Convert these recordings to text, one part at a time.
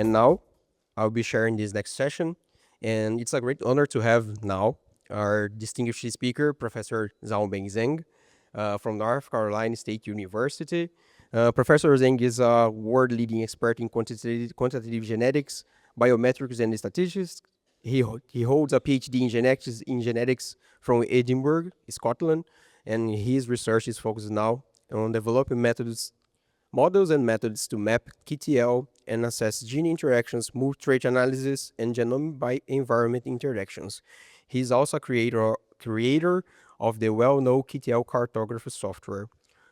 And now I'll be sharing this next session. And it's a great honor to have now our distinguished speaker, Professor Zhao-Bang Zeng from North Carolina State University. Professor Zeng is a world-leading expert in quantitative genetics, biometrics, and statistics. He holds a PhD in genetics from Edinburgh, Scotland, and his research is focused now on developing models and methods to map QTL and assess gene interactions, multi-trait analysis, and genome by environment interactions. He's also a creator of the well-known QTL cartography software.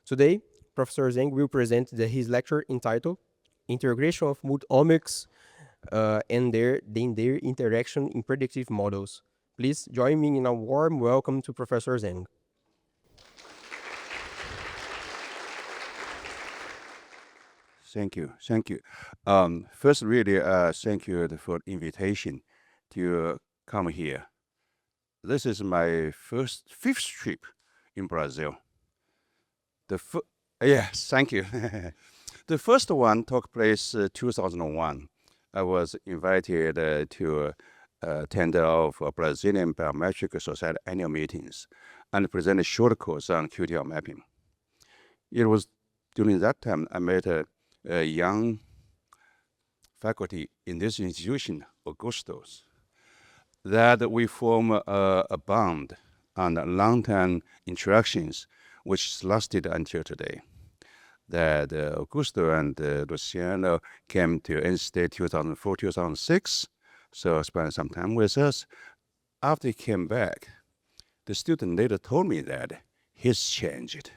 Today, Professor Zeng will present his lecture entitled Integration of Multiomics and their interaction in predictive models. Please join me in a warm welcome to Professor Zeng. Thank you. First, really, thank you for the invitation to come here. This is my fifth trip in Brazil. Yes, thank you. The first one took place 2001. I was invited to attend of Brazilian Biometric Society annual meetings and present a short course on QTL mapping. It was during that time I met a young faculty in this institution, Augustus, that we form a bond and long-term interactions which lasted until today. That Augusto and Luciano came to NC State 2004, 2006, so spent some time with us. After he came back, the student later told me that he's changed.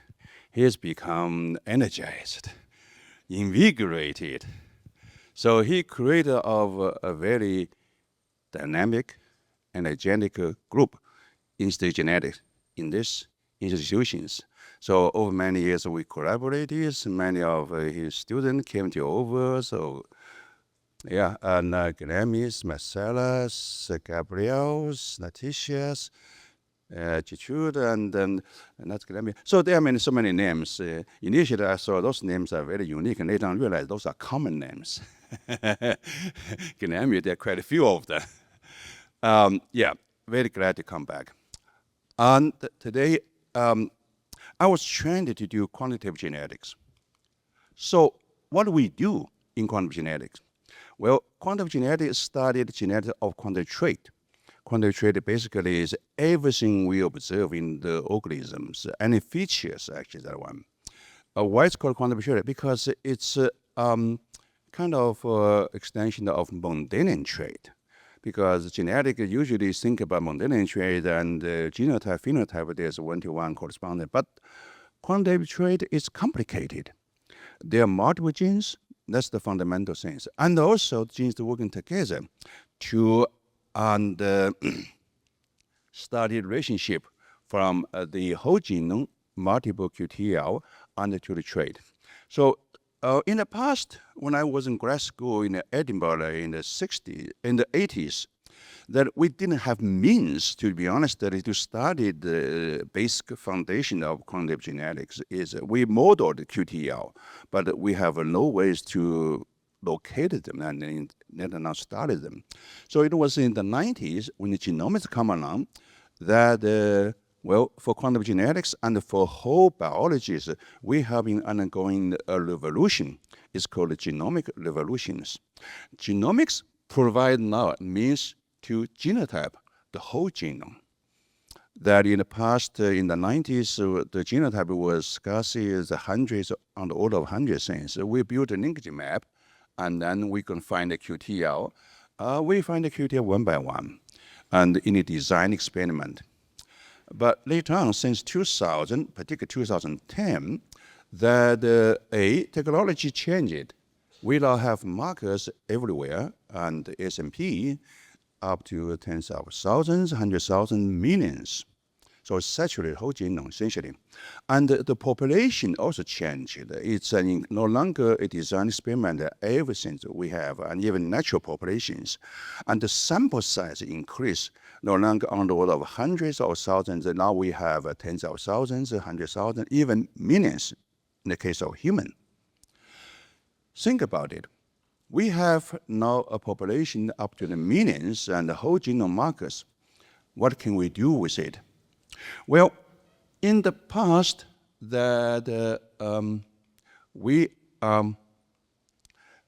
He's become energized, invigorated. So he created a very dynamic, energetic group in state genetics in these institutions. So over many years we collaborated. Many of his students came to over. So yeah, and Grammys, Marcellus, Gabriels, Natitias, Chichud, and that's Grammy. So there are so many names. Initially I thought those names are very unique, and later I realized those are common names. Grammy, there are quite a few of them. Yeah, very glad to come back. And today, I was trained to do quantitative genetics. So what do we do in quantitative genetics? Well, quantitative genetics studied genetics of quantitative trait. Quantitative trait basically is everything we observe in the organisms, any features, actually, that one. Why it's called quantitative trait? Because it's kind of extension of Mendelian trait. Because genetic usually think about Mendelian trait and genotype, phenotype, there's one-to-one correspondence. But quantitative trait is complicated. There are multiple genes, that's the fundamental things. And also genes working together to study relationship from the whole genome, multiple QTL, and to the trait. So in the past, when I was in grad school in Edinburgh in the 80s, that we didn't have means, to be honest, to study the basic foundation of quantitative genetics. Is we modeled QTL, but we have no ways to locate them and not study them. So it was in the 90s when the genomics come along that well, for quantum genetics and for whole biologies, we have been undergoing a revolution. It's called genomic revolutions. Genomics provide now means to genotype the whole genome. That in the past, in the 90s, the genotype was scarcely the hundreds, on the order of hundreds things. We built a linkage map, and then we can find the QTL. We find the QTL one by one, and in a design experiment. But later on, since 2000, particularly 2010, that technology changed. We now have markers everywhere, and SMP up to tens of thousands, 100,000, millions. So it's saturated whole genome, essentially. And the population also changed. It's no longer a design experiment, everything we have, and even natural populations. And the sample size increased, no longer on the order of hundreds or thousands. Now we have tens of thousands, 100,000, even millions in the case of human. Think about it. We have now a population up to the millions and the whole genome markers. What can we do with it? Well, in the past, we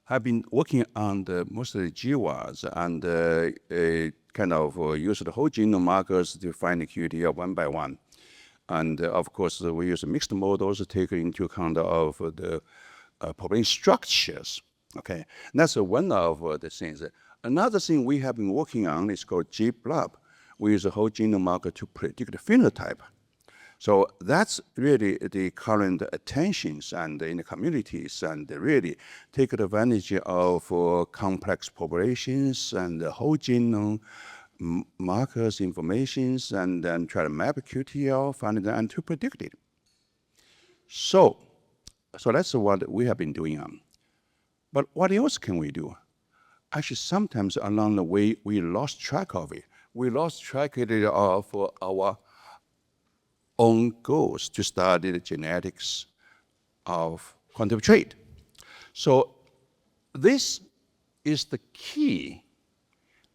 have been working on most of the GWAS and use the whole genome markers to find the QTL one by one. And of course, we use mixed models to take into account of the population structures. Okay, and that's one of the things. Another thing we have been working on is called GBlob. We use a whole genome marker to predict the phenotype. So that's really the current attentions and in the communities, and really take advantage of complex populations and the whole genome markers, informations, and then try to map QTL, find it, and to predict it. So that's what we have been doing on. But what else can we do? Actually, sometimes along the way, we lost track of it. We lost track of our own goals to study the genetics of quantitative trait. So this is the key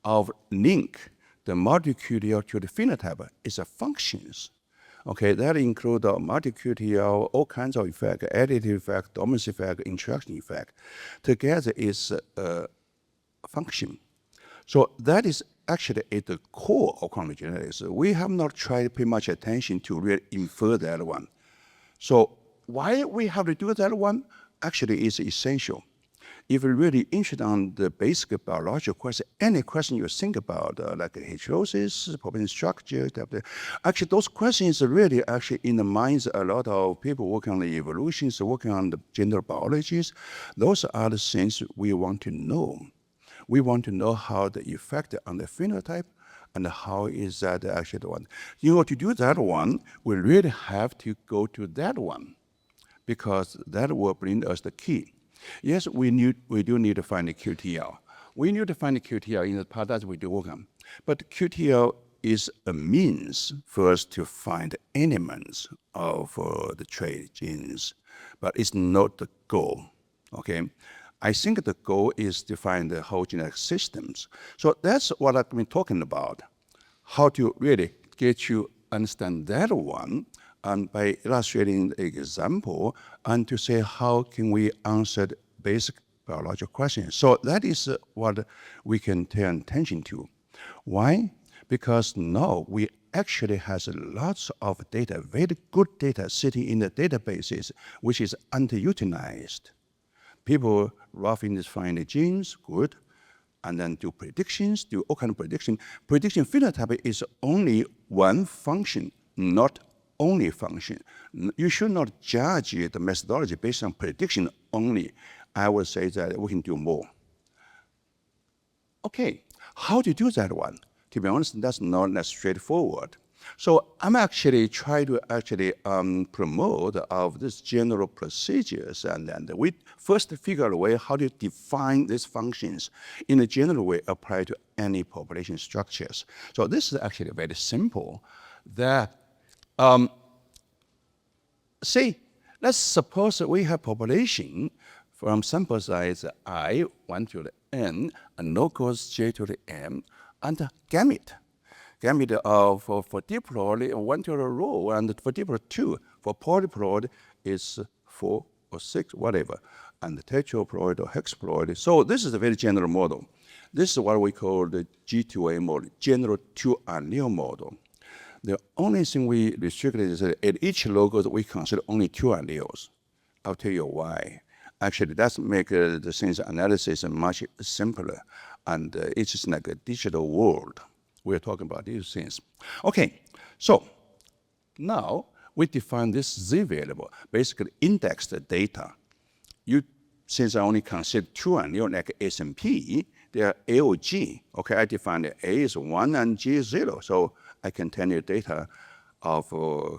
of link the multi-QTL to the phenotype is a functions. Okay, that include multi-QTL, all kinds of effect, additive effect, dominance effect, interaction effect. Together is a function. So that is actually at the core of quantum genetics. We have not tried to pay much attention to really infer that one. So why we have to do that one actually is essential. If you're really interested on the basic biological question, any question you think about, like heterosis, population structure, actually those questions are really actually in the minds of a lot of people working on the evolutions, working on the general biologies. Those are the things we want to know. We want to know how the effect on the phenotype and how is that actually the one. In order to do that one, we really have to go to that one because that will bring us the key. Yes, we do need to find the QTL. We need to find the QTL in the part that we do work on. But QTL is a means for us to find elements of the trait genes, but it's not the goal, okay? I think the goal is to find the whole genetic systems. So that's what I've been talking about, how to really get you understand that one, and by illustrating the example, and to say how can we answer the basic biological questions. So that is what we can turn attention to. Why? Because now we actually has lots of data, very good data sitting in the databases, which is underutilized. People roughly find the genes, good, and then do predictions, do all kind of prediction. Prediction phenotype is only one function, not only function. You should not judge the methodology based on prediction only. I would say that we can do more. Okay, how to do that one? To be honest, that's not that straightforward. So I'm actually trying to promote of these general procedures, and then we first figure out a way how to define these functions in a general way applied to any population structures. So this is actually very simple. That say, let's suppose that we have population from sample size I, 1 to the n, and locus j to the m, and gamete. Gamete for diploid, 1 to the row, and for diploid 2. For polyploid is 4 or 6, whatever. And the tetraploid or hexaploid. So this is a very general model. This is what we call the G2A model, general 2 allele model. The only thing we restricted is that at each locus we consider only 2 alleles. I'll tell you why. Actually, that's make the things analysis much simpler, and it's just like a digital world. We're talking about these things. Okay, so now we define this Z variable, basically index the data. Since I only consider 2 alleles like S and P, they are A or G. Okay, I define that A is 1 and G is 0. So I can turn the data of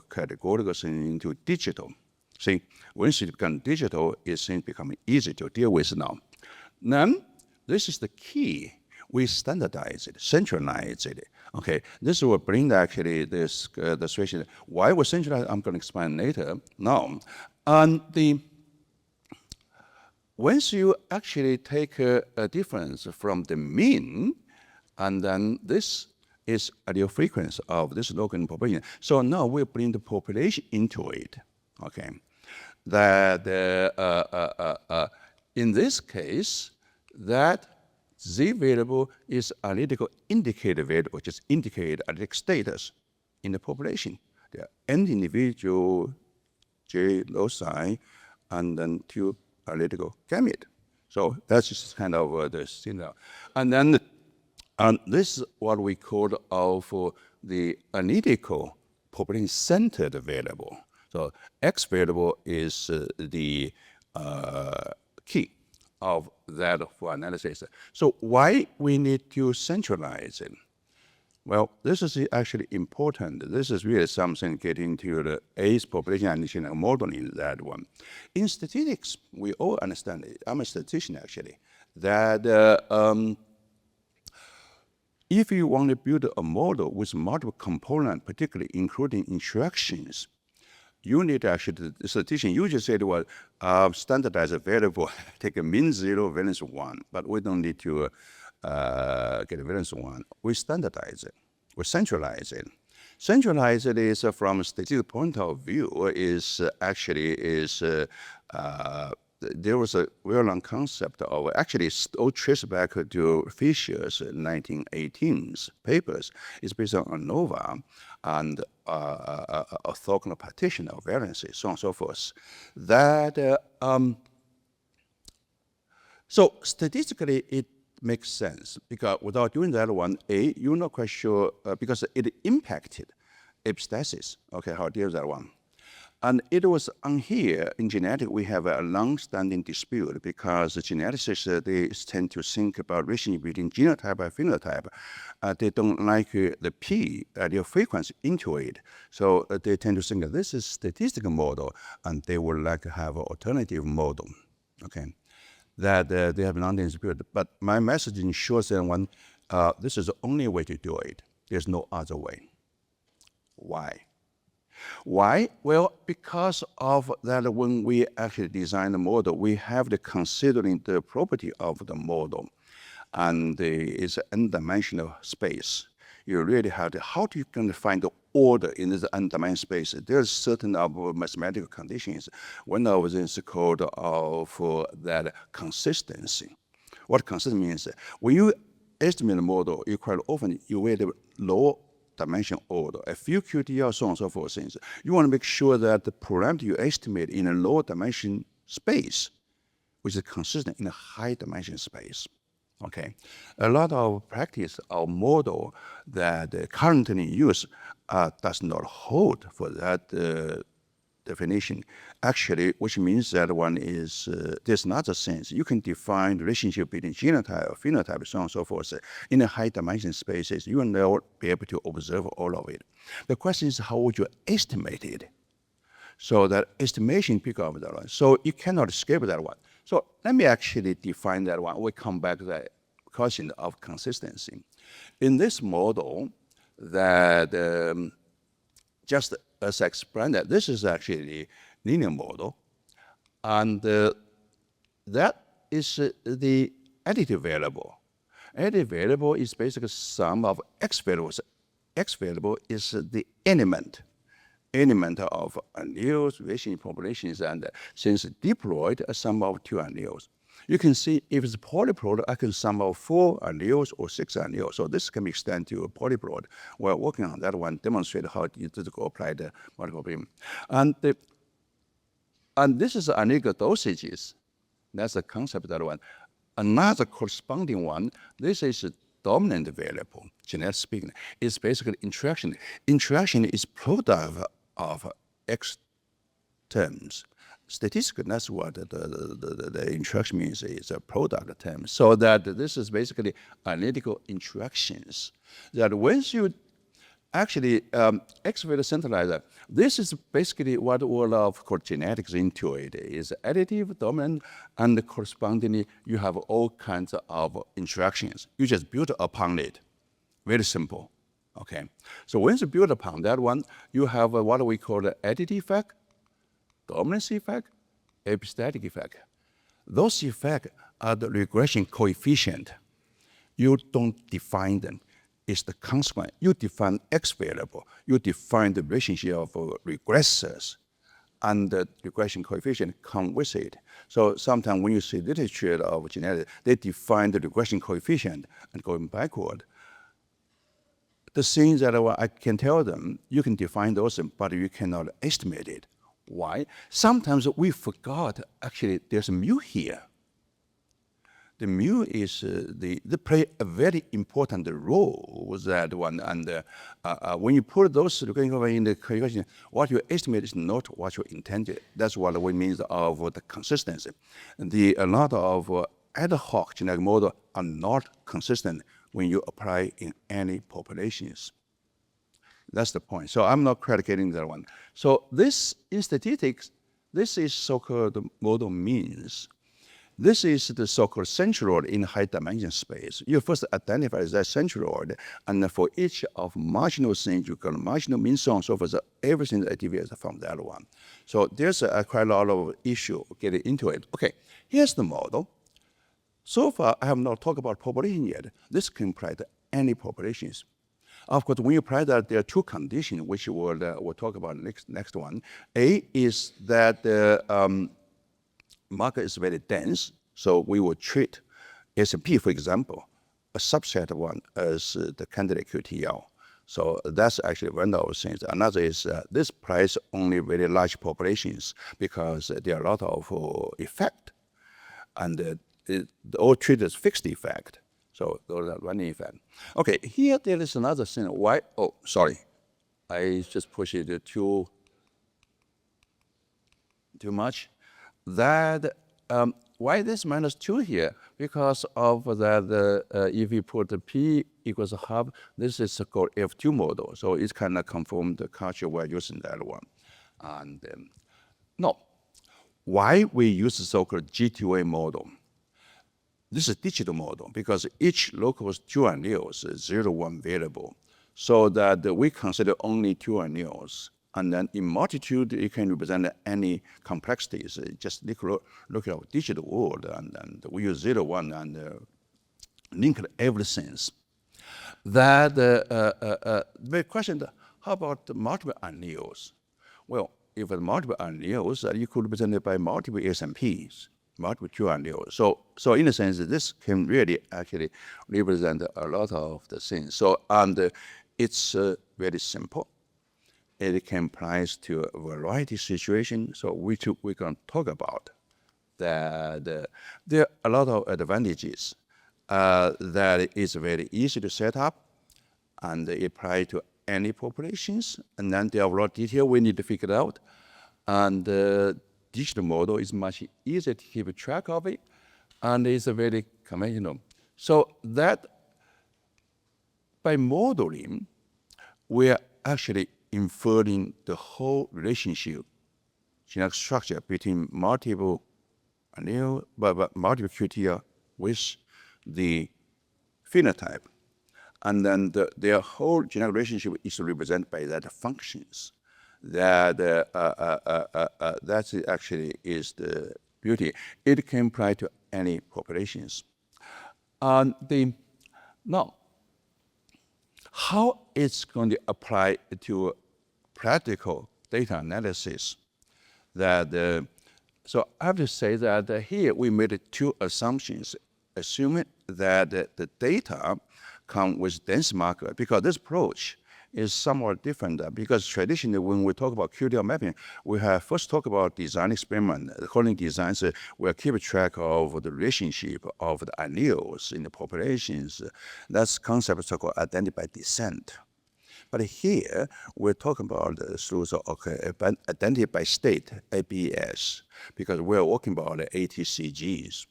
categorical into digital. See, once it becomes digital, it's becoming easy to deal with now. Then, this is the key. We standardize it, centralize it. Okay, this will bring actually this the situation. Why we centralize? I'm going to explain later. Now, once you actually take a difference from the mean, and then this is allele frequency of this local population. So now we bring the population into it, okay? That in this case, that Z variable is analytical indicator variable, which is indicate analytic status in the population. There are n individual J loci, and then 2 analytical gamete. So that's just kind of the signal. And then this is what we call for the analytical population-centered variable. So X variable is the key of that for analysis. So why we need to centralize it? Well, this is actually important. This is really something getting to the age population and modeling that one. In statistics, we all understand it. I'm a statistician actually, that if you want to build a model with multiple components, particularly including interactions, you need actually, the statistician usually say, well, standardize a variable, take a mean 0, variance 1, but we don't need to get a variance 1. We standardize it, we centralize it. Centralize it is, from a statistical point of view, is there was a well-known concept of, actually, it all traces back to Fisher's 1918's papers. It's based on ANOVA and orthogonal partition of variances, so on and so forth. That, so statistically, it makes sense, because without doing that one, you're not quite sure, because it impacted epistasis, okay, how to deal with that one. And it was on here, in genetics, we have a long-standing dispute, because the geneticists, they tend to think about relationship between genotype and phenotype. They don't like the P, the frequency into it. So they tend to think that this is statistical model, and they would like to have an alternative model, okay? That they have non-dispute. But my message in short is one, this is the only way to do it. There's no other way. Why? Why? Well, because of that, when we actually design the model, we have to considering the property of the model, and it's an n-dimensional space. You really have to, how do you going to find the order in this n-dimensional space? There's certain mathematical conditions. One of them is called for that consistency. What consistency means? When you estimate the model, you quite often you weigh the low dimension order, a few QTL, so on and so forth things. You want to make sure that the parameter you estimate in a low dimension space, which is consistent in a high dimension space. Okay, a lot of practice or model that currently in use does not hold for that definition. Actually, which means that one is, there's not a sense. You can define the relationship between genotype or phenotype, so on and so forth, in a high dimension spaces. You will never be able to observe all of it. The question is, how would you estimate it? So that estimation pick up that one. So you cannot escape that one. So let me actually define that one. We come back to that question of consistency. In this model, that just as I explained, that this is actually the linear model, and that is the additive variable. Additive variable is basically sum of x variables. X variable is the element of alleles, relationship populations, and since diploid, a sum of 2 alleles. You can see if it's polyploid, I can sum of 4 alleles or 6 alleles. So this can be extended to a polyploid. We're working on that one, demonstrate how it is to apply the multiple beam. And this is analytical dosages. That's the concept of that one. Another corresponding one, this is a dominant variable, genetically speaking, is basically interaction. Interaction is product of X terms. Statistically, that's what the interaction means, is a product term. So that this is basically analytical interactions. That once you actually excavate the centralizer, this is basically what all of called genetics into it is additive, dominant, and correspondingly, you have all kinds of interactions. You just build upon it. Very simple. Okay. So once you build upon that one, you have what we call the additive effect, dominance effect, epistatic effect. Those effects are the regression coefficient. You don't define them. It's the consequence. You define X variable. You define the relationship of regressors, and the regression coefficient come with it. So sometimes when you see literature of genetics, they define the regression coefficient and going backward. The things that I can tell them, you can define those, but you cannot estimate it. Why? Sometimes we forgot, actually, there's a mu here. The mu is, they play a very important role with that one. And when you put those in the calculation, what you estimate is not what you intended. That's what we mean of the consistency. A lot of ad hoc genetic models are not consistent when you apply in any populations. That's the point. So I'm not predicating that one. So this, in statistics, this is so-called model means. This is the so-called centroid in high dimension space. You first identify that centroid, and for each of marginal things, you got marginal mean, so on and so forth. Everything that deviates from that one. So there's quite a lot of issue getting into it. Okay, here's the model. So far, I have not talked about population yet. This can apply to any populations. Of course, when you apply that, there are two conditions, which we'll talk about next one. A is that the marker is very dense, so we will treat S&P, for example, a subset of one as the candidate QTL. So that's actually one of those things. Another is this applies only very large populations because there are a lot of effect, and all treated as fixed effect. So those are one effect. Okay, here there is another thing. Why? Oh, sorry, I just pushed it too much. That why this -2 here? Because of that, if you put the p equals half, this is called F2 model. So it's kind of conform the culture we're using that one. And no, why we use the so-called G2A model? This is a digital model because each local two alleles is 0, 1 variable, so that we consider only two alleles. And then in multitude, it can represent any complexities. Just look at our digital world, and we use 0, 1 and link everything. That the question, how about the multiple alleles? Well, if the multiple alleles, you could represent it by multiple S&Ps, multiple two alleles. So in a sense, this can really actually represent a lot of the things. So, and it's very simple. It can apply to a variety of situations, so we can talk about that. There are a lot of advantages that is very easy to set up, and apply to any populations. And then there are a lot of detail we need to figure out. And the digital model is much easier to keep track of it, and it's a very conventional. So that by modeling, we are actually inferring the whole relationship, genetic structure between multiple allele, but multiple QTL with the phenotype. And then their whole genetic relationship is represented by that functions. That actually is the beauty. It can apply to any populations. Now, how it's going to apply to practical data analysis? So I have to say that here we made two assumptions, assuming that the data come with dense marker, because this approach is somewhat different, because traditionally when we talk about QTL mapping, we have first talk about design experiment. According to designs, we'll keep track of the relationship of the alleles in the populations. That's concept so-called identity by descent. But here, we're talking about identity by state, ABS, because we're working about the ATCGs.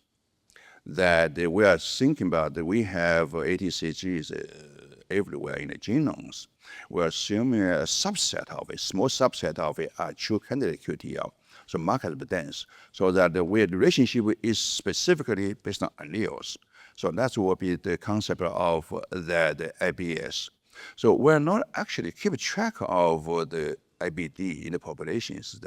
That we are thinking about that we have ATCGs everywhere in the genomes. We're assuming a subset of it, small subset of it are true candidate QTL, so markedly dense, so that the relationship is specifically based on alleles. So that will be the concept of the ABS. So we're not actually keep track of the IBD in the populations.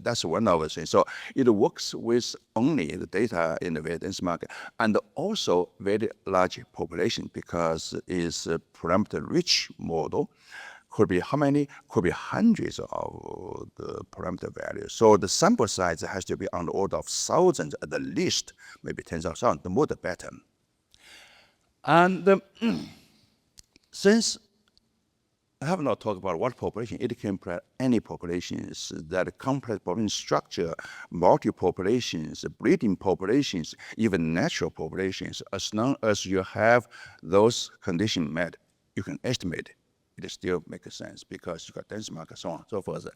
That's one of the things. So it works with only the data in the very dense market and also very large population because it's a parameter-rich model. Could be how many? Could be hundreds of the parameter values. So the sample size has to be on the order of thousands at the least, maybe tens of thousands. The more the better. And since I have not talked about what population, it can be any populations, that complex population structure, multi-populations, breeding populations, even natural populations. As long as you have those conditions met, you can estimate it. It still makes sense because you got dense market, so on and so forth.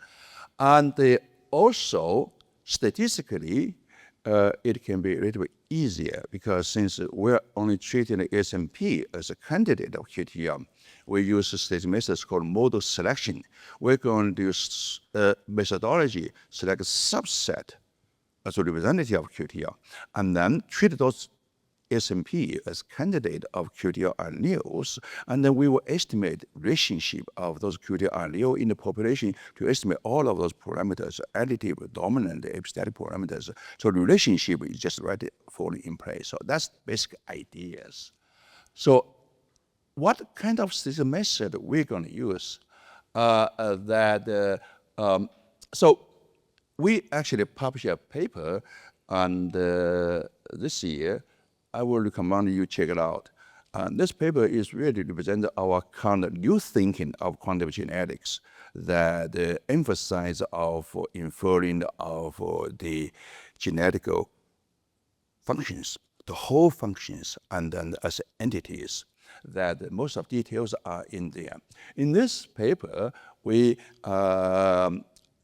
And also, statistically, it can be a little bit easier because since we're only treating the SMP as a candidate of QTL, we use a statistical method called model selection. We're going to use methodology, select a subset as a representative of QTL, and then treat those SMP as candidate of QTL alleles, and then we will estimate relationship of those QTL allele in the population to estimate all of those parameters, additive, dominant, epistatic parameters. So the relationship is just right falling in place. So that's basic ideas. So what kind of statistical method we're going to use? So we actually published a paper on this year. I will recommend you check it out. This paper is really represent our kind of new thinking of quantitative genetics that emphasize of inferring of the genetic functions, the whole functions, and then as entities, that most of details are in there. In this paper, we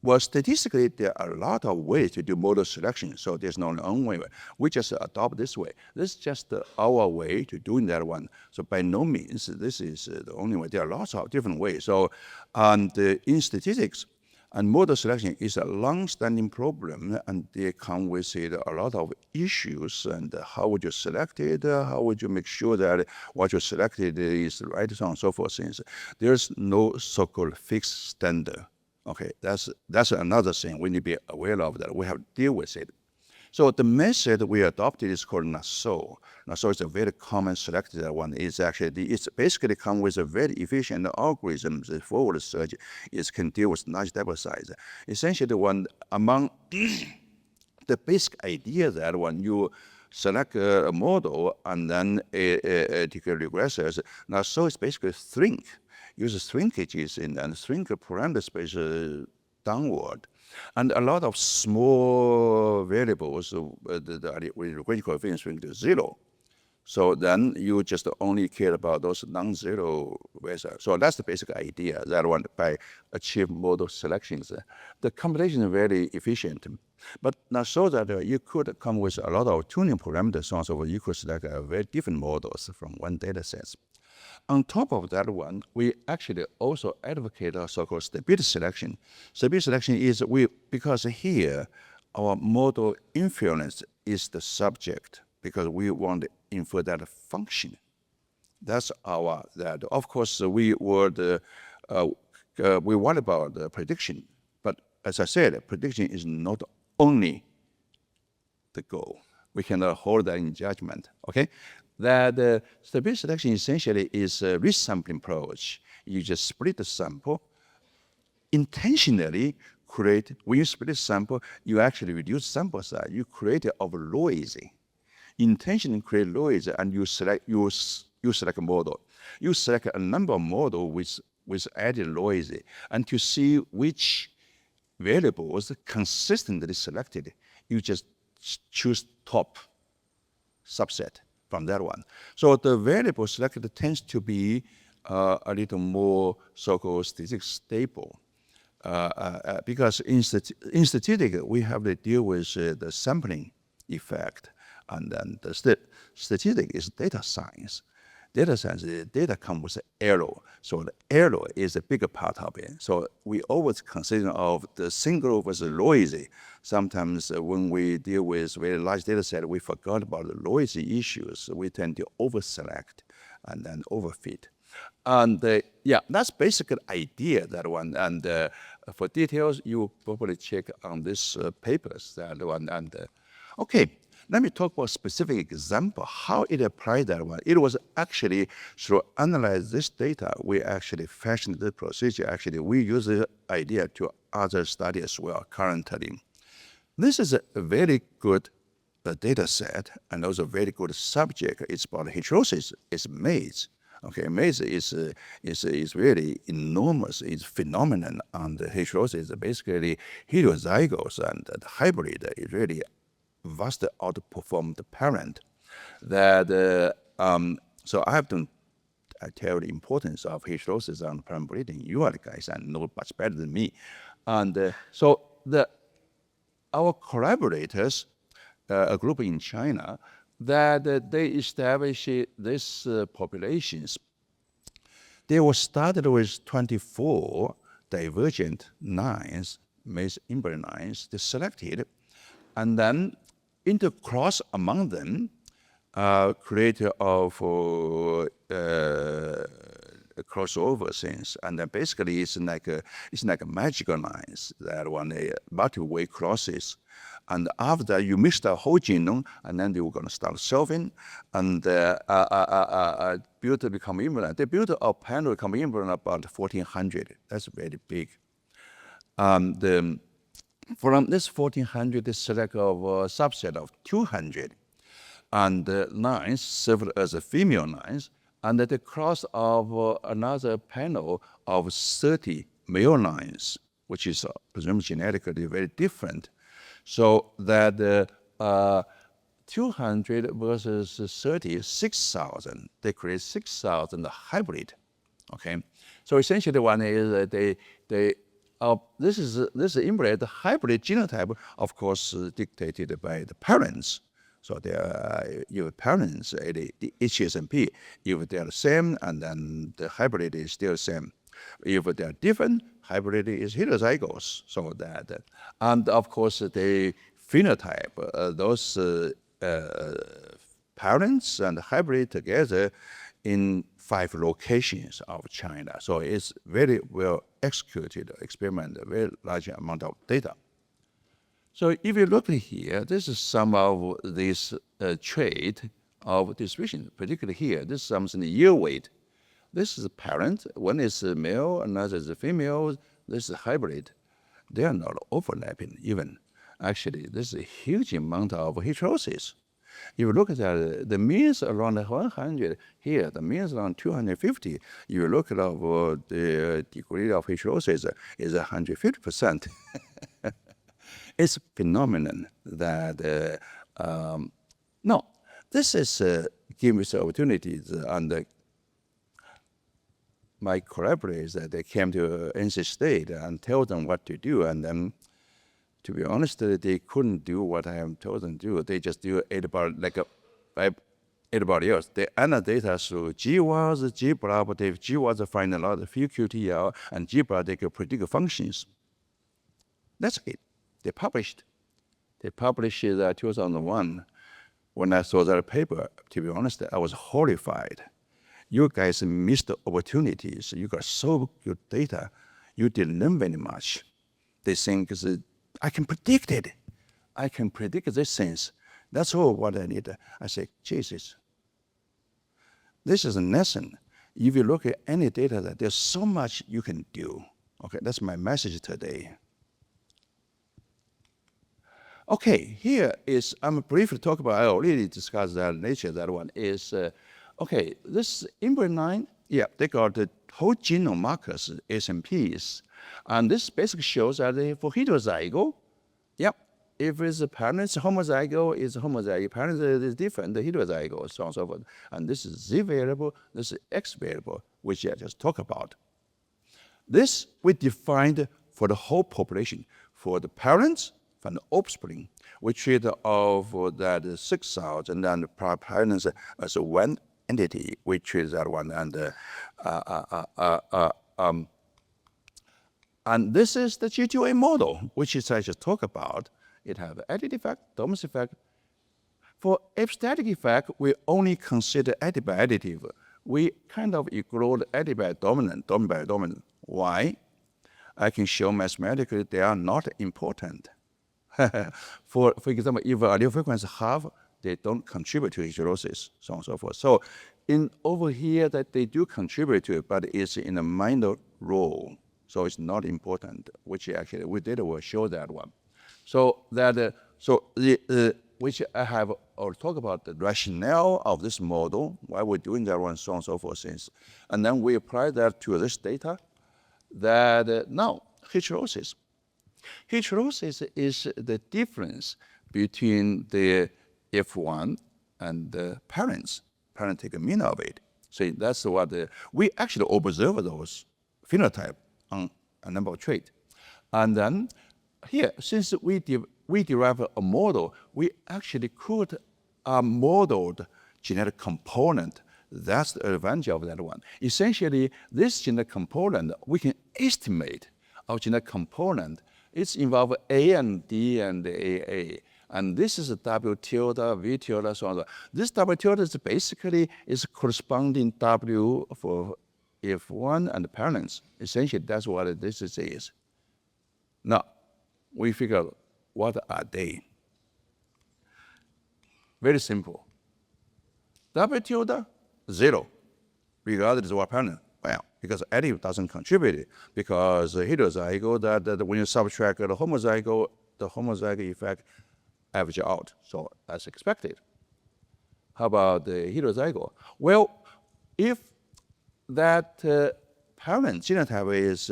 well, statistically, there are a lot of ways to do model selection, so there's no only way. We just adopt this way. This is just our way to doing that one. So by no means, this is the only way. There are lots of different ways. So in statistics, and model selection is a long-standing problem, and they come with it a lot of issues. And how would you select it? How would you make sure that what you selected is right, so on and so forth? Since there's no so-called fixed standard. Okay, that's another thing we need to be aware of, that we have to deal with it. So the method we adopted is called Nassau. Nassau is a very common selected one. It's basically come with a very efficient algorithm. The forward search can deal with large data size. Essentially, the one among the basic idea that when you select a model and then take regressors, Nassau is basically shrink. Use shrinkages and shrink a parameter space downward. And a lot of small variables, with regression coefficient shrink to zero. So then you just only care about those non-zero results. So that's the basic idea that one by achieve model selections. The computation is very efficient, but not so that you could come with a lot of tuning parameters, so you could select very different models from one data set. On top of that one, we actually also advocate a so-called stability selection. Stability selection is because here our model inference is the subject because we want to infer that function. That's that. Of course, we worry about the prediction, but as I said, prediction is not only the goal. We cannot hold that in judgment. Okay. That stability selection essentially is a resampling approach. You just split the sample, intentionally create, when you split the sample, you actually reduce sample size. You create a noise. Intentionally create noise, and you select a model. You select a number of models with added noise, and to see which variables consistently selected, you just choose top subset from that one. So the variable selected tends to be a little more so-called statistically stable. Because in statistics, we have to deal with the sampling effect, and then the statistic is data science. Data science, the data comes with error. So the error is a bigger part of it. So we always consider of the single versus noisy. Sometimes when we deal with very large data set, we forgot about the noisy issues. We tend to over-select and then overfit. And yeah, that's basically the idea, that one. And For details, you probably check on this papers that one. And okay, let me talk about specific example how it applied that one. It was actually through analyze this data, we actually fashioned the procedure. Actually, we use the idea to other studies as well currently. This is a very good data set and also very good subject. It's about heterosis. It's maize. Okay, maize is really enormous. It's phenomenon on the heterosis. Basically, heterozygotes and the hybrid is really vastly outperform the parent. That so I have to tell the importance of heterosis and parent breeding. You are the guys and know much better than me, and so our collaborators, a group in China, that they established these populations. They were started with 24 divergent lines, maize inbred lines. They selected, and then intercross among them, create of crossover things, and then basically it's like a magical lines that one multi-way crosses, and after that you mix the whole genome, and then you're going to start solving, and build to become imbalance. They built a panel become imbalance about 1,400. That's very big. From this 1,400, they select a subset of 200, and the lines served as a female lines, and the cross of another panel of 30 male lines, which is presumably genetically very different. So that 200 versus 30, 6,000, they create 6,000 hybrid. Okay, so essentially one is that this is inbred hybrid genotype, of course, dictated by the parents. So your parents, the HSMP, if they are the same, and then the hybrid is still the same. If they are different, hybrid is heterozygous. So that, and of course, the phenotype, those parents and hybrid together in 5 locations of China. So it's very well executed experiment, a very large amount of data. So if you look here, this is some of these trait of distribution, particularly here. This is something year weight. This is a parent. One is a male, another is a female. This is a hybrid. They are not overlapping even. Actually, this is a huge amount of heterosis. If you look at that, the means around 100 here, the means around 250. If you look at the degree of heterosis is 150%. It's a phenomenon that, no, this is give us opportunities, and my collaborators, they came to NC State and tell them what to do, and then, to be honest, they couldn't do what I have told them to do. They just do like everybody else. They analyze data through GWAS, GBLOB, GWAS find a lot of few QTL, and GBLOB they can predict functions. That's it. They published. They published in 2001. When I saw that paper, to be honest, I was horrified. You guys missed the opportunities. You got so good data. You didn't learn very much. They think, I can predict it. I can predict these things. That's all what I need. I say, Jesus, this is a lesson. If you look at any data, there's so much you can do. Okay, that's my message today. Okay, here is, I'm briefly talk about, I already discussed that nature, that one is, okay, this inbred line, yeah, they got the whole genome markers, SMPs, and this basically shows that for heterozygote, yep, if it's a parent's homozygote, it's homozygote, parents is different, the heterozygote, so on and so forth. And this is Z variable, this is X variable, which I just talked about. This we defined for the whole population, for the parents, from the offspring, we treat of that 6,000 and parents as one entity. We treat that one, and this is the G2A model, which is I just talked about. It has additive effect, dominance effect. For epistatic effect, we only consider additive. We kind of ignore the additive dominant. Why? I can show mathematically they are not important. For example, if allele frequency half, they don't contribute to heterosis, so on and so forth. So in over here that they do contribute to it, but it's in a minor role. So it's not important, which actually we did will show that one. So that which I have or talk about the rationale of this model, why we're doing that one, so on and so forth. And then we apply that to this data. That now heterosis. Heterosis is the difference between the F1 and the parents. Parent take a mean of it. So that's what we actually observe those phenotype on a number of traits. And then here, since we derive a model, we actually could modeled genetic component. That's the advantage of that one. Essentially, this genetic component, we can estimate our genetic component. It's involved A and D and AA. And this is a W tilde, V tilde, so on. This W tilde is basically is corresponding W for F1 and the parents. Essentially, that's what this is. Now, we figure out what are they. Very simple. W tilde, 0, regardless of what parent. Well, because additive doesn't contribute, because heterozygote, that when you subtract the homozygote effect average out. So that's expected. How about the heterozygote? Well, if that parent genotype is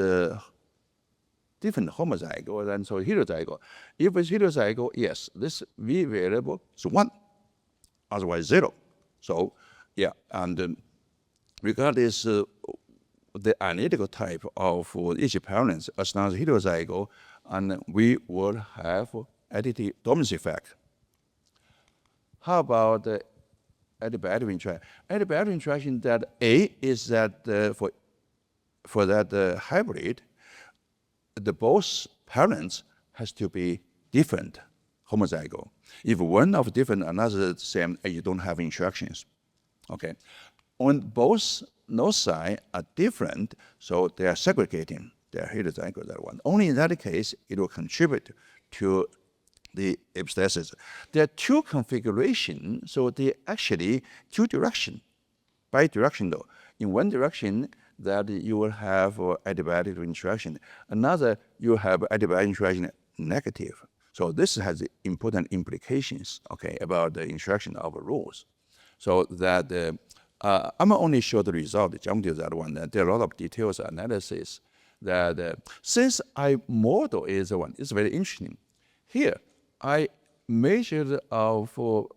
different homozygote than so heterozygote. If it's heterozygote, yes, this V variable is 1, otherwise 0. So, yeah, and regardless the analytical type of each parent, as long as heterozygote, and we will have additive dominance effect. How about the additive interaction? Additive interaction that A is that for that hybrid, the both parents has to be different homozygote. If one of different, another same, you don't have interactions. Okay, when both loci are different, so they are segregating. They are heterozygote, that one. Only in that case, it will contribute to the epistasis. There are two configurations, so they actually two direction, bidirectional though. In one direction, that you will have adiabatic interaction. Another, you have adiabatic interaction negative. So this has important implications, okay, about the interaction of rules. So that I'm only show the result, jump to that one. There are a lot of details analysis that since I model is the one, it's very interesting. Here, I measured for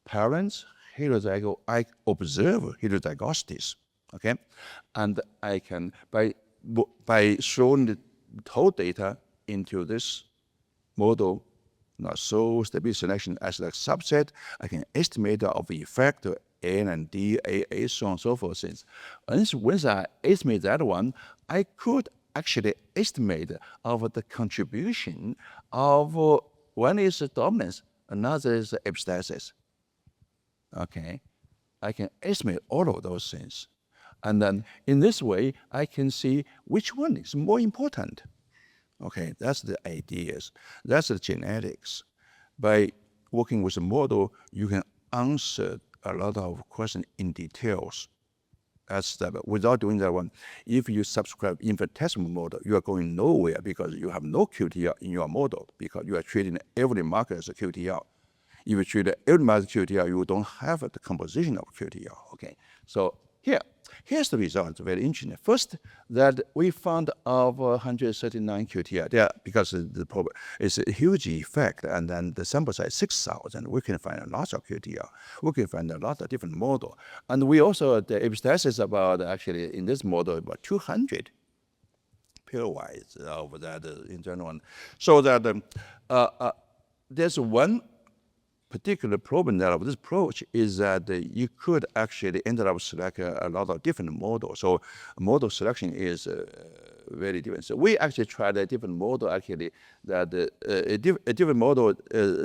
parents heterozygote, I observe heterozygosities, okay? And I can, by showing the whole data into this model, not so stability selection as a subset, I can estimate of the effect of N and D, AA, so on and so forth. And once I estimate that one, I could actually estimate of the contribution of one is dominance, another is epistasis. Okay, I can estimate all of those things. And then in this way, I can see which one is more important. Okay, that's the ideas. That's the genetics. By working with a model, you can answer a lot of questions in details. That's that. But without doing that one, if you subscribe infinitesimal model, you are going nowhere because you have no QTL in your model because you are treating every marker as a QTL. If you treat every marker as QTL, you don't have the composition of QTL. Okay, so here's the result. Very interesting. First, that we found of 139 QTL there because the problem is a huge effect, and then the sample size 6,000. We can find a lot of QTL. We can find a lot of different model, and we also the epistasis about actually in this model about 200 pairwise of that internal one. So that there's one particular problem that of this approach is that you could actually end up select a lot of different models. So model selection is very different. So we actually tried a different model actually that a different model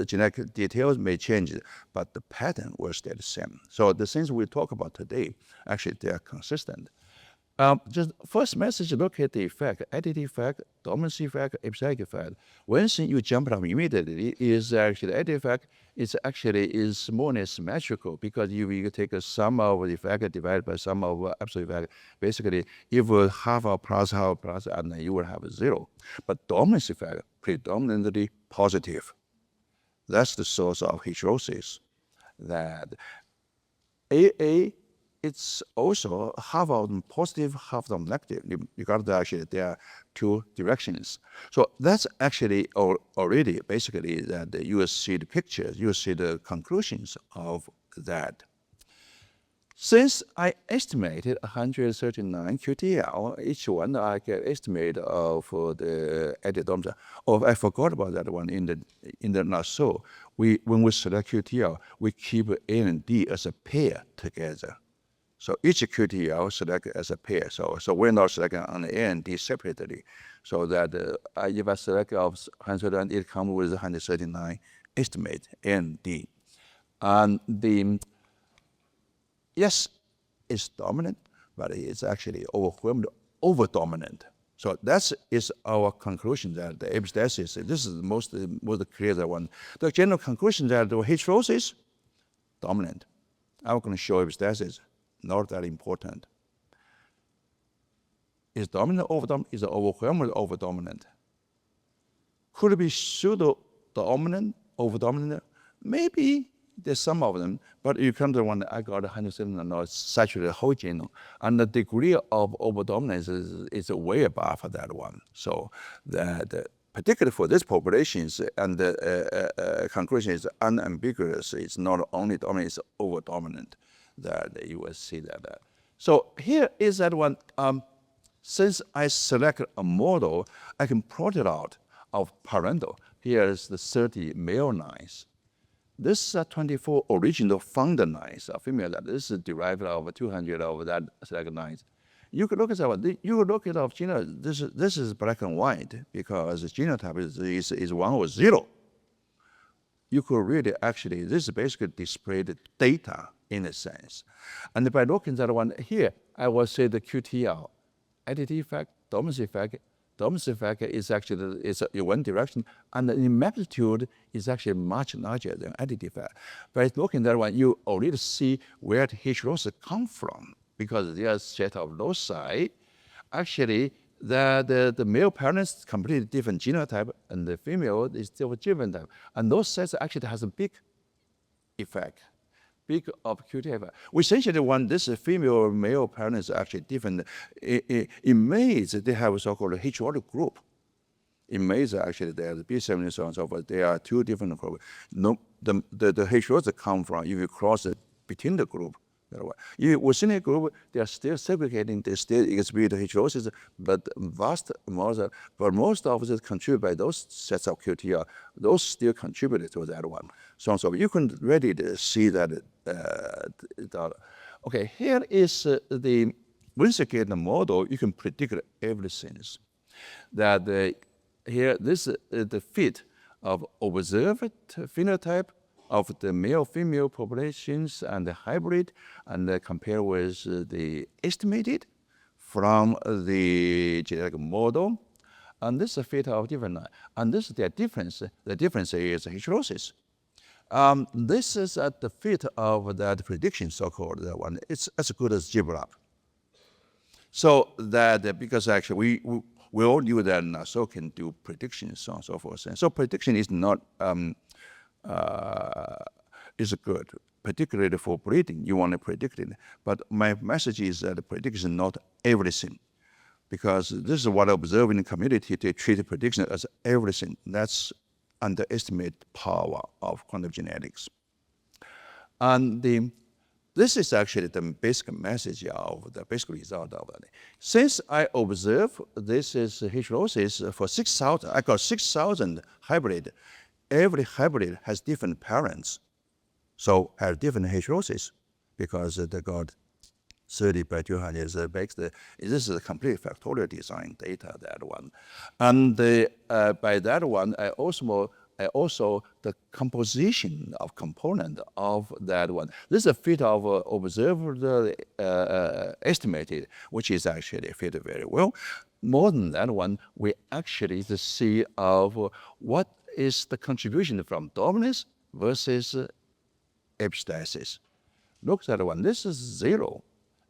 genetic details may change, but the pattern will stay the same. So the things we talk about today, actually they are consistent. Just first message, look at the effect, additive effect, dominancy effect, episodic effect. One thing you jump up immediately is actually the additive effect is more or less symmetrical because you take a sum of the effect divided by sum of absolute effect. Basically, if half of plus, and then you will have a zero. But dominancy effect, predominantly positive. That's the source of heterosis. That AA, it's also half of them positive, half of them negative. Because actually there are two directions. So that's actually already basically that you will see the pictures, you will see the conclusions of that. Since I estimated 139 QTL, each one I get estimate of the added dominance. Oh, I forgot about that one in the not so. When we select QTL, we keep A and D as a pair together. So each QTL select as a pair. So we're not selecting on A and D separately. So that if I select of 100, it comes with 139 estimate A and D. And yes, it's dominant, but it's actually overwhelmed, over-dominant. So that is our conclusion that the epistasis, this is the most clear one. The general conclusion that the heterosis, dominant. I'm going to show epistasis, not that important. Is dominant over-dominant? Is it overwhelmed or over-dominant? Could it be pseudo-dominant, over-dominant? Maybe there's some of them, but you come to the one I got 107 not saturated the whole genome, and the degree of over-dominance is way above that one. So that particularly for these populations, and the conclusion is unambiguous. It's not only dominant, it's over-dominant. That you will see that. So here is that one. Since I select a model, I can plot it out of parental. Here is the 30 male lines. This 24 original founder lines, female lines. This is derived of 200 of that select lines. You could look at that one. You could look at of genotype. This is black and white because the genotype is 1 or 0. You could really actually, this basically displayed data in a sense. And by looking at that one here, I will say the QTL, additive effect, dominancy effect. Dominancy effect is actually in one direction, and the magnitude is actually much larger than additive effect. By looking at that one, you already see where the heterosis come from because they are set of loci. Actually, the male parents completely different genotype, and the female is still a different type. And those sets actually has a big effect, big of QTF. Essentially, when this female or male parents are actually different, in males, they have a so-called heterotic group. In males, actually, they are the B7 and so on and so forth. They are two different groups. No, the heterosis come from if you cross it between the group. Within a group, they are still segregating, they still exhibit heterosis, but most of it contributed by those sets of QTR, those still contributed to that one. So you can ready to see that. Okay, here is the once you get the model, you can predict everything. That here, this is the fit of observed phenotype of the male-female populations and the hybrid, and compare with the estimated from the genetic model. And this is a fit of different, and this is their difference. The difference is heterosis. This is at the fit of that prediction, so-called that one. It's as good as GBRAP. So that because actually we all knew that now, so can do predictions, so on and so forth. And so prediction is not is good, particularly for breeding. You want to predict it. But my message is that prediction is not everything, because this is what I observe in the community. They treat prediction as everything. That's underestimate power of quantum genetics. And this is actually the basic message of the basic result of it. Since I observe this is heterosis for 6,000, I got 6,000 hybrid. Every hybrid has different parents, so have different heterosis, because they got 30 by 200 is this is a complete factorial design data, that one. And by that one, I also also the composition of component of that one. This is a fit of observed estimated, which is actually fit very well. More than that one, we actually see of what is the contribution from dominance versus epistasis. Look at that one. This is 0.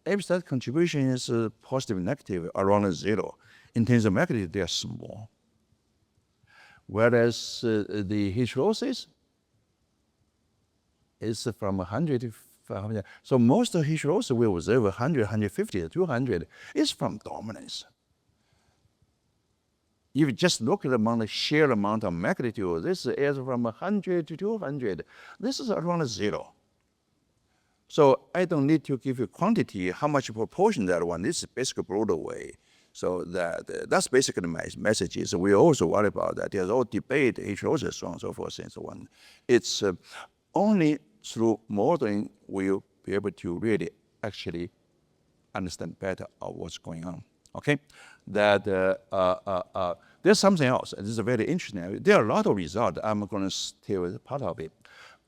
Epistatic contribution is positive, negative, around 0. In terms of magnitude, they are small. Whereas the heterosis is from 100 to 500. So most of heterosis we observe 100, 150, 200 is from dominance. If you just look at among the sheer amount of magnitude, this is from 100 to 200. This is around 0. So I don't need to give you quantity, how much proportion that one. This is basically blown away. So that's basically my message is we also worry about that. There's all debate, heterosis, so on and so forth, and so on. It's only through modeling we'll be able to really actually understand better of what's going on. Okay, that there's something else. This is very interesting. There are a lot of results. I'm going to tell part of it.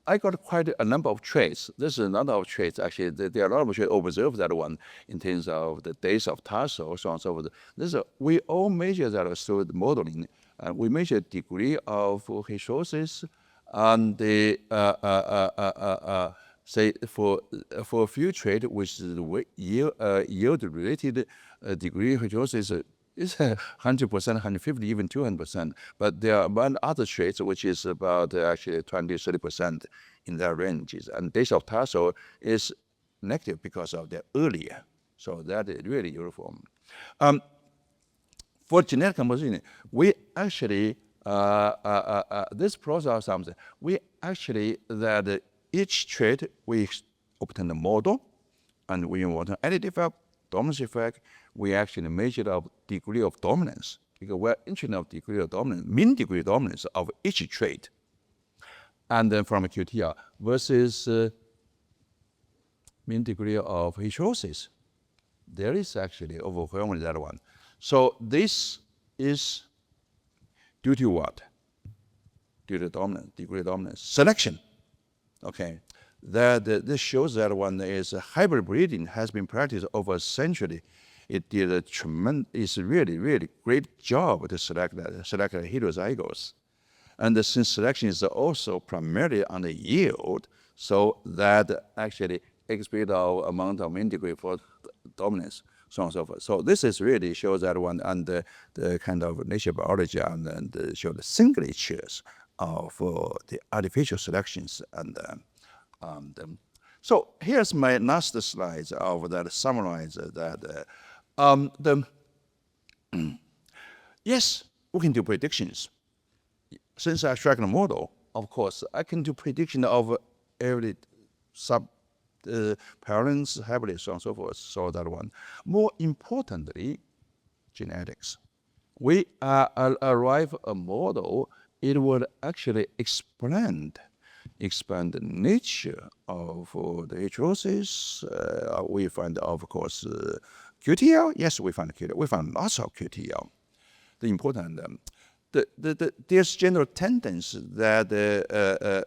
I got quite a number of traits. This is a number of traits. Actually, there are a lot of traits observed that one in terms of the days of tarsal, so on and so forth. We all measure that through the modeling. We measure degree of heterosis and the say for a few traits, which is the yield-related degree of heterosis is 100%, 150, even 200%. But there are one other traits which is about actually 20, 30% in that ranges. And days of tarsal is negative because of the earlier. So that is really uniform. For genetic composition, we actually, this process something, we actually, that each trait, we obtain a model, and we want an additive effect, dominance effect. We actually measure the degree of dominance, because we're interested in degree of dominance, mean degree of dominance of each trait. And then from a QTR versus mean degree of heterosis. There is actually overwhelmingly that one. So this is due to what? Due to dominance, degree of dominance. Selection. Okay. This shows that one is hybrid breeding has been practiced over a century. It did a tremendous, really, really great job to select heterozygotes. And since selection is also primarily on the yield, so that actually explains the amount of mean degree for dominance, so on and so forth. So this is really shows that one and the kind of nature biology and show the signatures of the artificial selections so here's my last slide of that summarize that yes, we can do predictions. Since I extract the model, of course, I can do prediction of every sub parents, hybrid, so on and so forth. So that one. More importantly, genetics. We arrive a model. It would actually expand the nature of the heterosis. We find, of course, QTL. Yes, we find QTL. We find lots of QTL. The important, there's general tendency that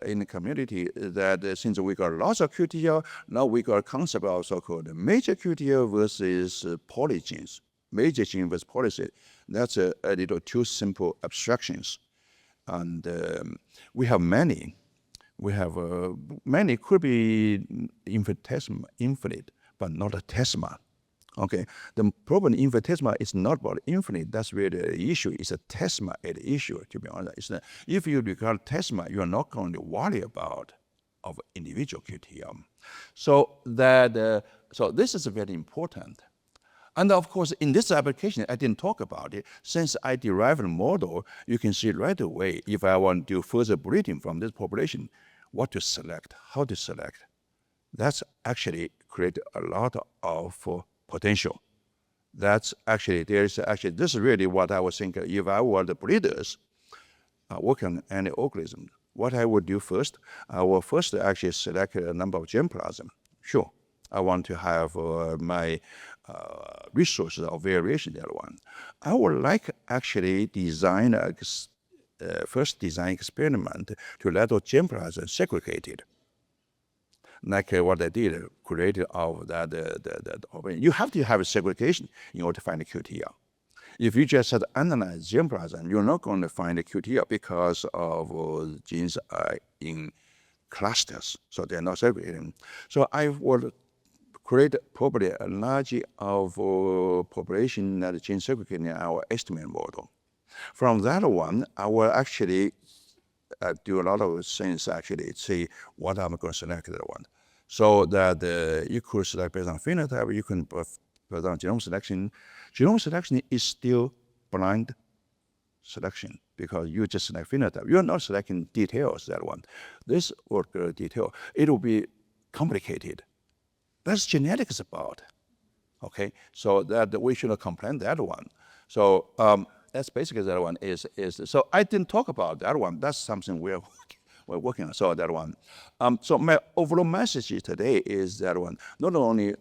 in the community that since we got lots of QTL, now we got a concept of so-called major QTL versus polygenes. Major gene versus polygen. That's a little too simple abstractions. And we have many. We have many could be infinite, but not a tesma. Okay, the problem infinitesimal is not about infinite. That's really the issue. It's a tesma at the issue. To be honest, if you regard tesma, you are not going to worry about of individual QTL. So that so this is very important. And of course, in this application, I didn't talk about it. Since I derived a model, you can see right away if I want to do further breeding from this population, what to select, how to select. That's actually create a lot of potential. That's actually, this is really what I was thinking. If I were the breeders working on any organism, what I would do first, I will first actually select a number of germplasm. Sure, I want to have my resources of variation that one. I would like actually design first design experiment to let the germplasm segregated. Like what I did, created of that, you have to have a segregation in order to find the QTL. If you just had analyze germplasm, you're not going to find the QTL because of genes are in clusters, so they're not segregating. So I would create probably a large of population that gene segregating in our estimate model. From that one, I will actually do a lot of things actually, see what I'm going to select that one. So that you could select based on phenotype, you can based on genome selection. Genome selection is still blind selection because you just select phenotype. You're not selecting details, that one. This work detail, it will be complicated. That's genetics about. Okay, so that we should complain that one. So that's basically that one is. So I didn't talk about that one. That's something we're working on. So that one. So my overall message today is that one. Not only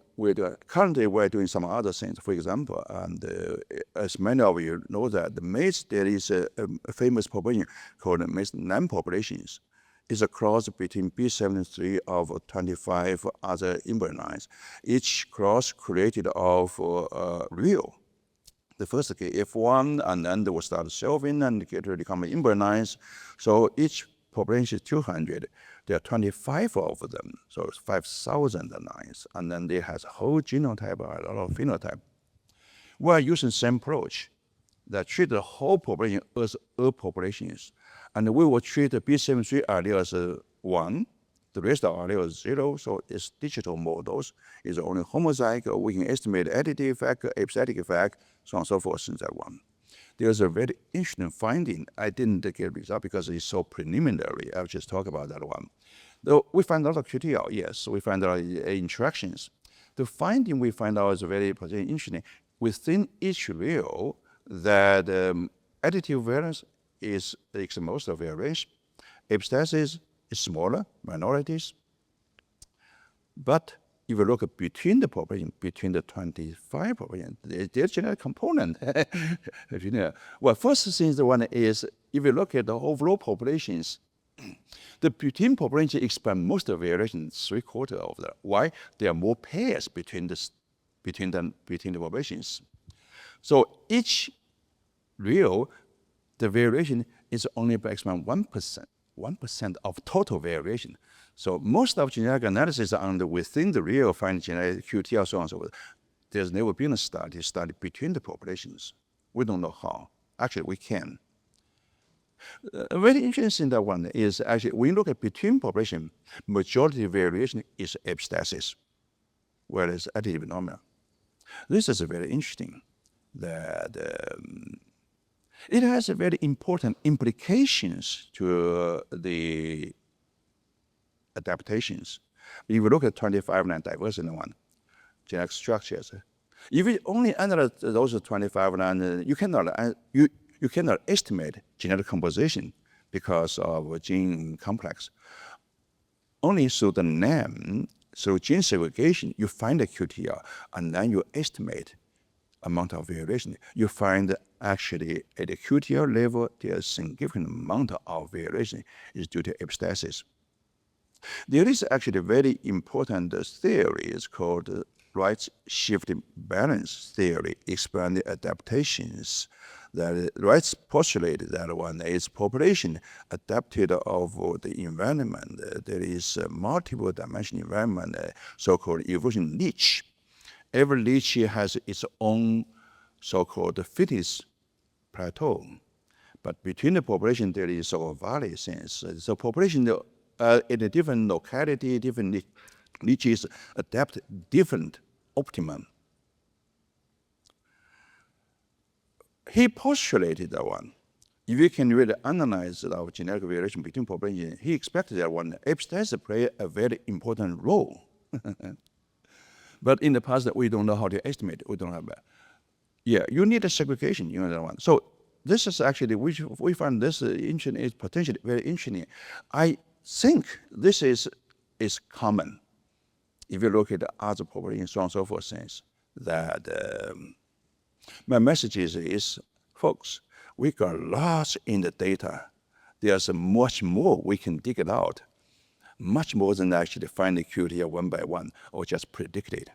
currently we're doing some other things. For example, and as many of you know that the maize, there is a famous population called maize NAM populations. Is a cross between B73 of 25 other inbred lines. Each cross created of real. The first KF1, and then they will start shelving and get ready to become inbred lines. So each population is 200. There are 25 of them, so it's 5,000 lines. And then they has a whole genotype, a lot of phenotype. We are using the same approach that treat the whole population as all populations. And we will treat the B73 allele as 1, the rest of allele as 0, so it's digital models. It's only homozygote, we can estimate additive effect, epistatic effect, so on and so forth in that one. There's a very interesting finding. I didn't get result because it's so preliminary. I'll just talk about that one. Though we find a lot of QTL, yes, we find a lot of interactions. The finding we find out is very particularly interesting. Within each allele, that additive variance is most of their range. Epistasis is smaller, minorities. But if you look between the population, between the 25 population, there's genetic component. Well, first thing the one is, if you look at the overall populations, the between population expand most of the variation, 3/4 of that. Why? There are more pairs between the populations. So each real, the variation is only by expand 1% of total variation. So most of genetic analysis are within the real find genetic QTL, so on and so forth. There's never been a study between the populations. We don't know how. Actually, we can. Very interesting that one is actually, when you look at between population, majority variation is epistasis, whereas additive phenomena. This is very interesting that it has a very important implications to the adaptations. If you look at 25 line diversity one, genetic structures, if you only analyze those 25 line, you cannot estimate genetic composition because of gene complex. Only through the NAM, through gene segregation, you find the QTL, and then you estimate amount of variation. You find actually at the QTL level, there's a significant amount of variation is due to epistasis. There is actually a very important theory, it's called right shift balance theory, expanding adaptations. That Wright postulated that one is population adapted of the environment. There is a multiple dimension environment, so-called evolution niche. Every niche has its own so-called fitness plateau. But between the population, there is a valley sense. So population in a different locality, different niches adapt different optimum. He postulated that one. If you can really analyze our genetic variation between populations, he expected that one epistasis play a very important role. But in the past, we don't know how to estimate. We don't have. You need a segregation. You know that one. So this is actually we find this interesting is potentially very interesting. I think this is common. If you look at the other populations, so on and so forth, things that my message is, folks, We got lost in the data. There's much more we can dig it out, much more than actually find the QTL one by one or just predict it.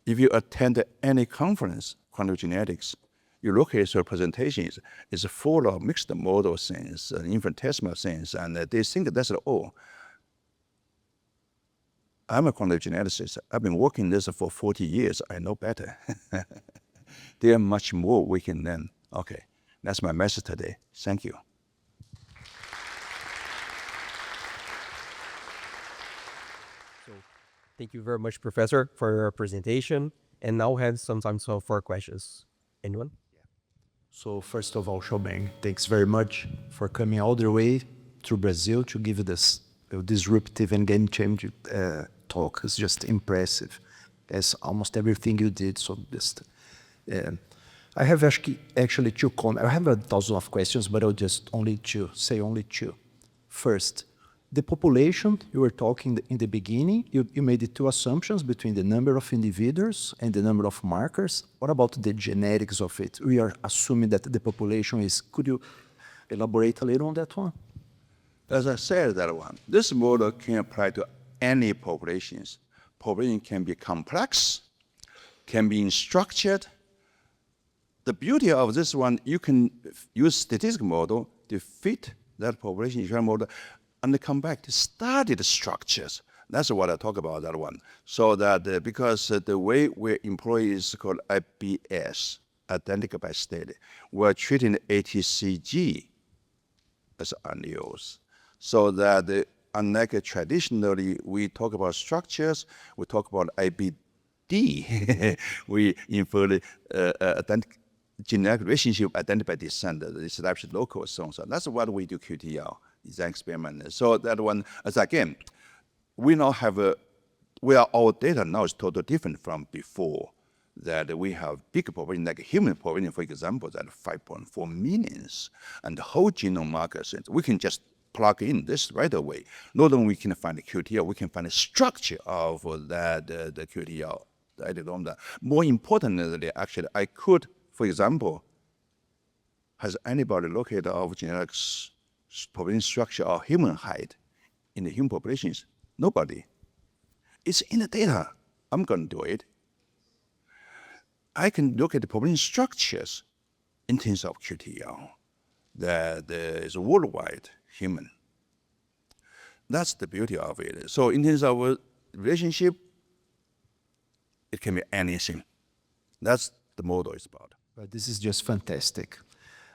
If you attend any conference, quantum genetics, you look at your presentations, it's full of mixed model things, infinitesimal things, and they think that's all. I'm a quantum geneticist. I've been working this for 40 years. I know better. There's much more we can learn. Okay, that's my message today. Thank you. Thank you very much, Professor, for your presentation. And now we have some time for questions. Anyone? So first of all, Zhao-Bang, thanks very much for coming all the way to Brazil to give this disruptive and game-changing talk. It's just impressive, as almost everything you did. So just, I have actually two comments. I have 1,000 of questions, but I'll just say only two. First, the population, you were talking in the beginning, you made the two assumptions between the number of individuals and the number of markers. What about the genetics of it? We are assuming that the population is, could you elaborate a little on that one? As I said, that one, this model can apply to any populations. Population can be complex, can be structured. The beauty of this one, you can use statistical model to fit that population model and come back to study the structures. That's what I talk about, that one. So that because the way we employ is called IBS, identical by state, we're treating ATCG as alleles. So that unlike traditionally, we talk about structures, we talk about IBD, we infer the genetic relationship identified by descent, establish local, so on. So that's what we do QTL. Is an experiment. So that one, as again, we now have our data now is totally different from before. That we have big population, like human population, for example, that 5.4 millions, and the whole genome markers. We can just plug in this right away. Not only we can find the QTL, we can find the structure of that the QTL. More importantly, actually, I could, for example, has anybody looked at our genetics population structure or human height in the human populations? Nobody. It's in the data. I'm going to do it. I can look at the population structures in terms of QTL that is worldwide human. That's the beauty of it. So in terms of relationship, it can be anything. That's the model is about. But this is just fantastic.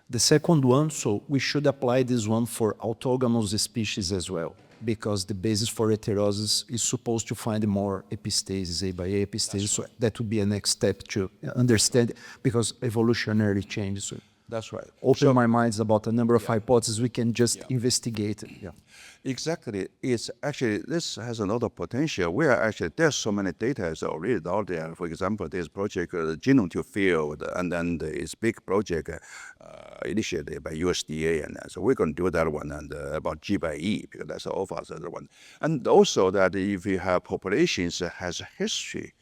The second one, so we should apply this one for orthogonal species as well, because the basis for heterosis is supposed to find more epistasis, A by A epistasis. So that would be a next step to understand, because evolutionary changes. So that's right. Open my minds about a number of hypotheses we can just investigate. Yeah. Exactly. It's actually, this has a lot of potential. We are actually, there's so many data already out there. For example, there's project Genome to Field, and then there's big project initiated by USDA, and so we're going to do that one, and about G by E, because that's all of us other one. And also that if you have populations that has history,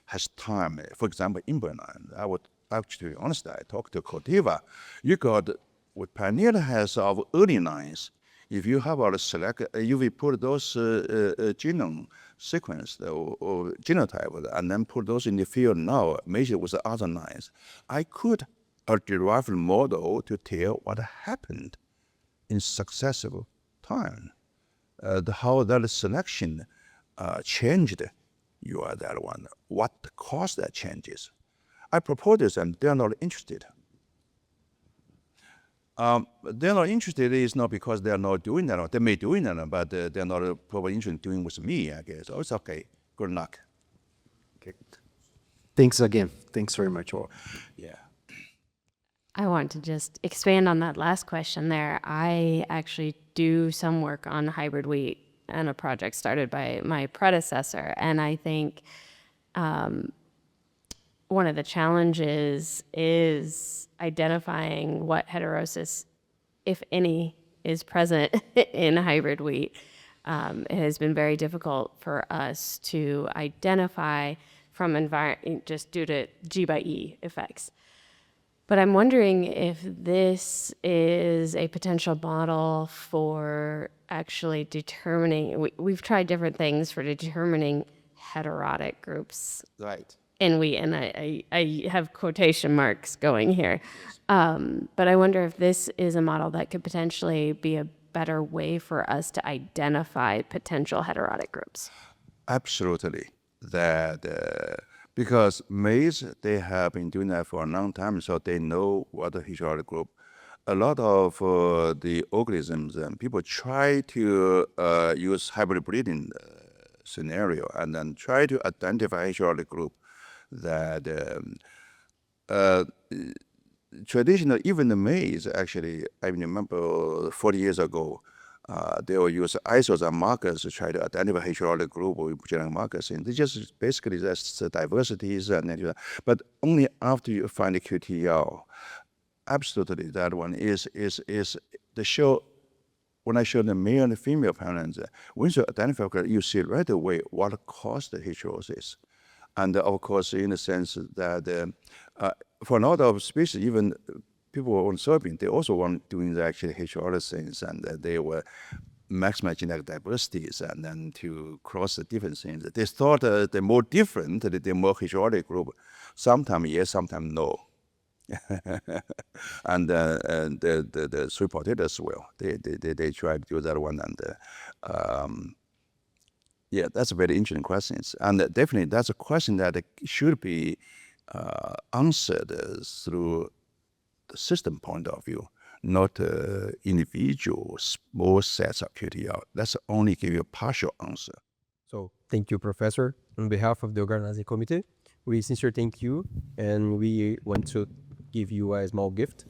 has time, for example, in Bernard, I would actually, honestly, I talked to Corteva. You got, what Pioneer has of early lines, if you have our select, you will put those genome sequence or genotype, and then put those in the field now, measure with the other lines. I could derive a model to tell what happened in successive time, how that selection changed that one, what caused that changes. I propose this, and they're not interested. They're not interested is not because they're not doing that. They may doing that, but they're not probably interested in doing with me, I guess. Oh, it's okay. Good luck. Okay. Thanks again. Thanks very much. Yeah. I want to just expand on that last question there. I actually do some work on hybrid wheat and a project started by my predecessor. And I think one of the challenges is identifying what heterosis, if any, is present in hybrid wheat. It has been very difficult for us to identify from just due to G by E effects. But I'm wondering if this is a potential model for actually determining, we've tried different things for determining heterotic groups. Right. And I have quotation marks going here. But I wonder if this is a model that could potentially be a better way for us to identify potential heterotic groups. Absolutely. That because maize, they have been doing that for a long time, so they know what the heterotic group. A lot of the organisms and people try to use hybrid breeding scenario and then try to identify heterotic group that uh, traditional, even the maize, actually, I remember 40 years ago, they will use isotype markers to try to identify heterotic group with genetic markers. And they just basically that's the diversities, but only after you find the QTL. Absolutely, that one is the show. When I show the male and the female parents, once you identify, you see right away what caused the heterosis. And of course, in the sense that for a lot of species, even people on soybean, they also want doing the actually heterotic things, and they were maximize genetic diversities and then to cross the different things. They thought the more different, the more heterotic group. Sometimes yes, sometimes no. And the sweet potato as well. They try to do that one, and yeah, that's a very interesting question. And definitely that's a question that should be answered through the system point of view, not individual small sets of QTL. That's only give you a partial answer. So thank you, Professor. On behalf of the organizing committee, we sincerely thank you, and we want to give you a small gift.